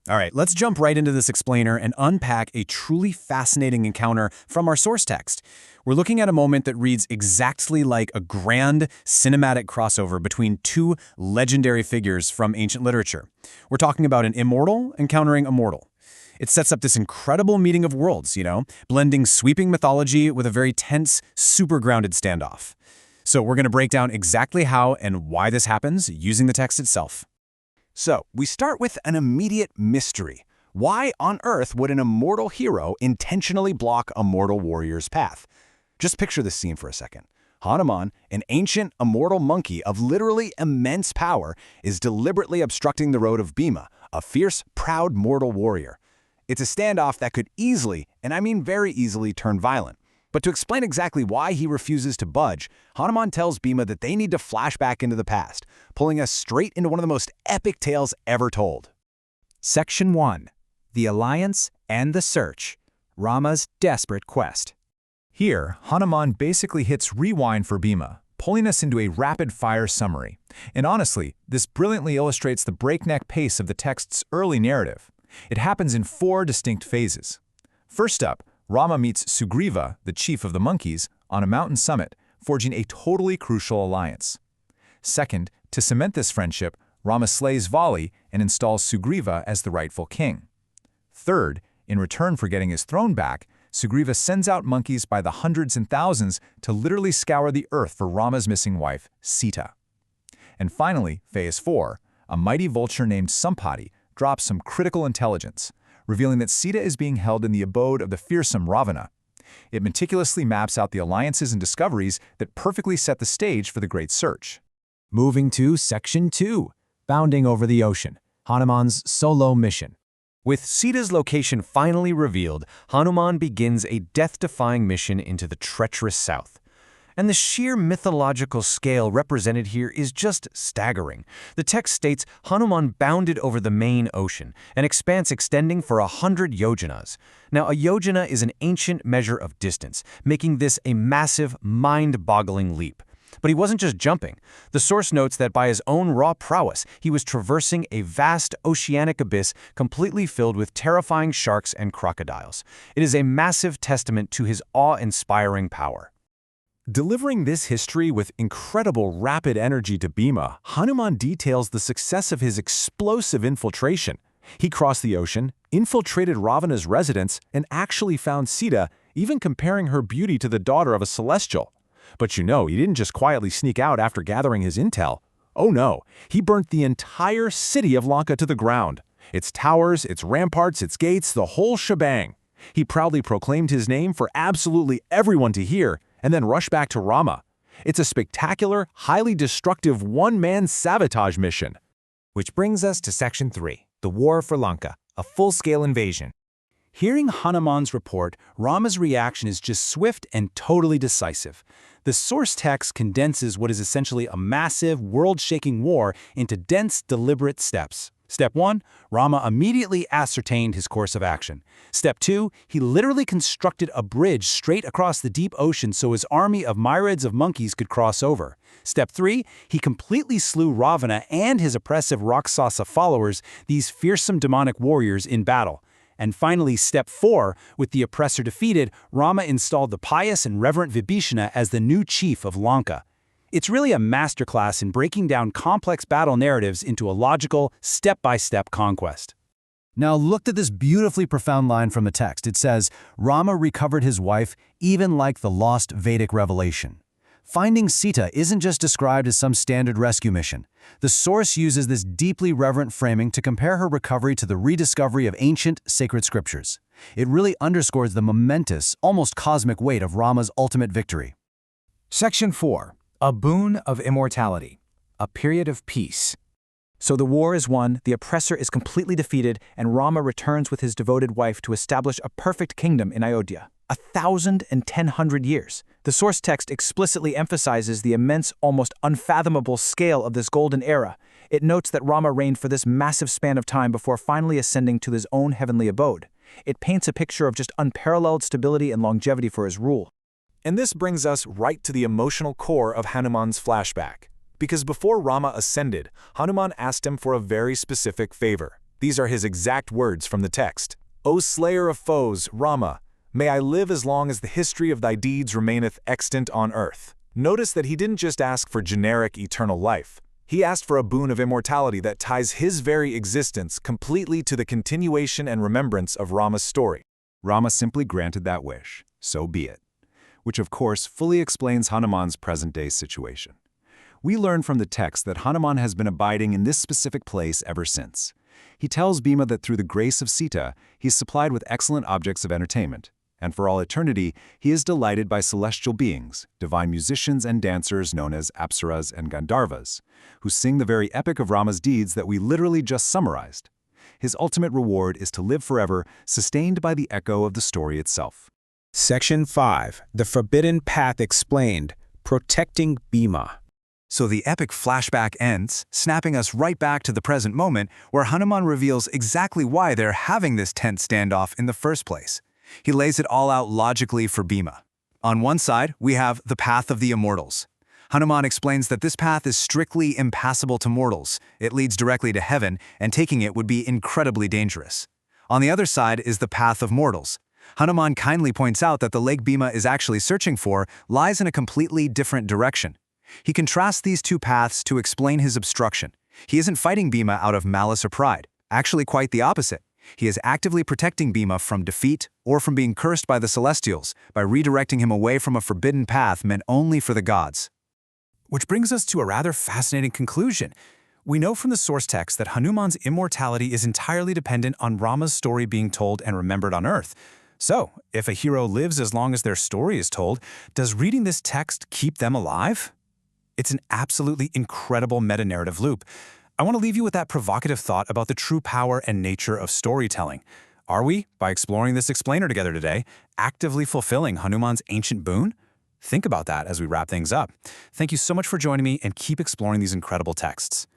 All right, let's jump right into this explainer and unpack a truly fascinating encounter from our source text. We're looking at a moment that reads exactly like a grand cinematic crossover between two legendary figures from ancient literature. We're talking about an immortal encountering a mortal. It sets up this incredible meeting of worlds, blending sweeping mythology with a very tense, super grounded standoff. So we're going to break down exactly how and why this happens using the text itself. So, we start with an immediate mystery. Why on earth would an immortal hero intentionally block a mortal warrior's path? Just picture this scene for a second. Hanuman, an ancient, immortal monkey of literally immense power, is deliberately obstructing the road of Bhima, a fierce, proud mortal warrior. It's a standoff that could easily, and I mean very easily, turn violent. But to explain exactly why he refuses to budge, Hanuman tells Bhima that they need to flash back into the past, pulling us straight into one of the most epic tales ever told. Section 1. The Alliance and the Search. Rama's Desperate Quest. Here, Hanuman basically hits rewind for Bhima, pulling us into a rapid-fire summary. And honestly, this brilliantly illustrates the breakneck pace of the text's early narrative. It happens in 4 distinct phases. First up, Rama meets Sugriva, the chief of the monkeys, on a mountain summit, forging a totally crucial alliance. Second, to cement this friendship, Rama slays Vali and installs Sugriva as the rightful king. Third, in return for getting his throne back, Sugriva sends out monkeys by the hundreds and thousands to literally scour the earth for Rama's missing wife, Sita. And finally, phase 4, a mighty vulture named Sampati drops some critical intelligence, revealing that Sita is being held in the abode of the fearsome Ravana. It meticulously maps out the alliances and discoveries that perfectly set the stage for the Great Search. Moving to Section 2, Bounding Over the Ocean, Hanuman's solo mission. With Sita's location finally revealed, Hanuman begins a death-defying mission into the treacherous south. And the sheer mythological scale represented here is just staggering. The text states Hanuman bounded over the main ocean, an expanse extending for 100 yojanas. Now, a yojana is an ancient measure of distance, making this a massive, mind-boggling leap. But he wasn't just jumping. The source notes that by his own raw prowess, he was traversing a vast oceanic abyss completely filled with terrifying sharks and crocodiles. It is a massive testament to his awe-inspiring power. Delivering this history with incredible rapid energy to Bhima, Hanuman details the success of his explosive infiltration. He crossed the ocean, infiltrated Ravana's residence, and actually found Sita, even comparing her beauty to the daughter of a celestial. But he didn't just quietly sneak out after gathering his intel. Oh no, he burnt the entire city of Lanka to the ground. Its towers, its ramparts, its gates, the whole shebang. He proudly proclaimed his name for absolutely everyone to hear, and then rushed back to Rama. It's a spectacular, highly destructive one-man sabotage mission. Which brings us to Section 3, the War for Lanka, a full-scale invasion. Hearing Hanuman's report, Rama's reaction is just swift and totally decisive. The source text condenses what is essentially a massive, world-shaking war into dense, deliberate steps. Step 1, Rama immediately ascertained his course of action. Step 2, he literally constructed a bridge straight across the deep ocean so his army of myriads of monkeys could cross over. Step 3, he completely slew Ravana and his oppressive Rakshasa followers, these fearsome demonic warriors, in battle. And finally, Step 4, with the oppressor defeated, Rama installed the pious and reverent Vibhishana as the new chief of Lanka. It's really a masterclass in breaking down complex battle narratives into a logical, step-by-step conquest. Now look at this beautifully profound line from the text. It says, Rama recovered his wife even like the lost Vedic revelation. Finding Sita isn't just described as some standard rescue mission. The source uses this deeply reverent framing to compare her recovery to the rediscovery of ancient, sacred scriptures. It really underscores the momentous, almost cosmic weight of Rama's ultimate victory. Section 4. A Boon of Immortality, a period of peace. So the war is won, the oppressor is completely defeated, and Rama returns with his devoted wife to establish a perfect kingdom in Ayodhya. 1,100 years. The source text explicitly emphasizes the immense, almost unfathomable scale of this golden era. It notes that Rama reigned for this massive span of time before finally ascending to his own heavenly abode. It paints a picture of just unparalleled stability and longevity for his rule. And this brings us right to the emotional core of Hanuman's flashback. Because before Rama ascended, Hanuman asked him for a very specific favor, These are his exact words from the text. O slayer of foes, Rama, may I live as long as the history of thy deeds remaineth extant on earth. Notice that he didn't just ask for generic eternal life. He asked for a boon of immortality that ties his very existence completely to the continuation and remembrance of Rama's story. Rama simply granted that wish. So be it. Which of course fully explains Hanuman's present-day situation. We learn from the text that Hanuman has been abiding in this specific place ever since. He tells Bhima that through the grace of Sita, he is supplied with excellent objects of entertainment, and for all eternity, he is delighted by celestial beings, divine musicians and dancers known as Apsaras and Gandharvas, who sing the very epic of Rama's deeds that we literally just summarized. His ultimate reward is to live forever, sustained by the echo of the story itself. Section 5. The Forbidden Path Explained. Protecting Bhima. So the epic flashback ends, snapping us right back to the present moment where Hanuman reveals exactly why they're having this tense standoff in the first place. He lays it all out logically for Bhima. On one side, we have the path of the immortals. Hanuman explains that this path is strictly impassable to mortals. It leads directly to heaven, and taking it would be incredibly dangerous. On the other side is the path of mortals. Hanuman kindly points out that the lake Bhima is actually searching for lies in a completely different direction. He contrasts these two paths to explain his obstruction. He isn't fighting Bhima out of malice or pride. Actually, quite the opposite. He is actively protecting Bhima from defeat or from being cursed by the Celestials by redirecting him away from a forbidden path meant only for the gods. Which brings us to a rather fascinating conclusion. We know from the source text that Hanuman's immortality is entirely dependent on Rama's story being told and remembered on Earth. So, if a hero lives as long as their story is told, does reading this text keep them alive? It's an absolutely incredible meta-narrative loop. I want to leave you with that provocative thought about the true power and nature of storytelling. Are we, by exploring this explainer together today, actively fulfilling Hanuman's ancient boon? Think about that as we wrap things up. Thank you so much for joining me, and keep exploring these incredible texts.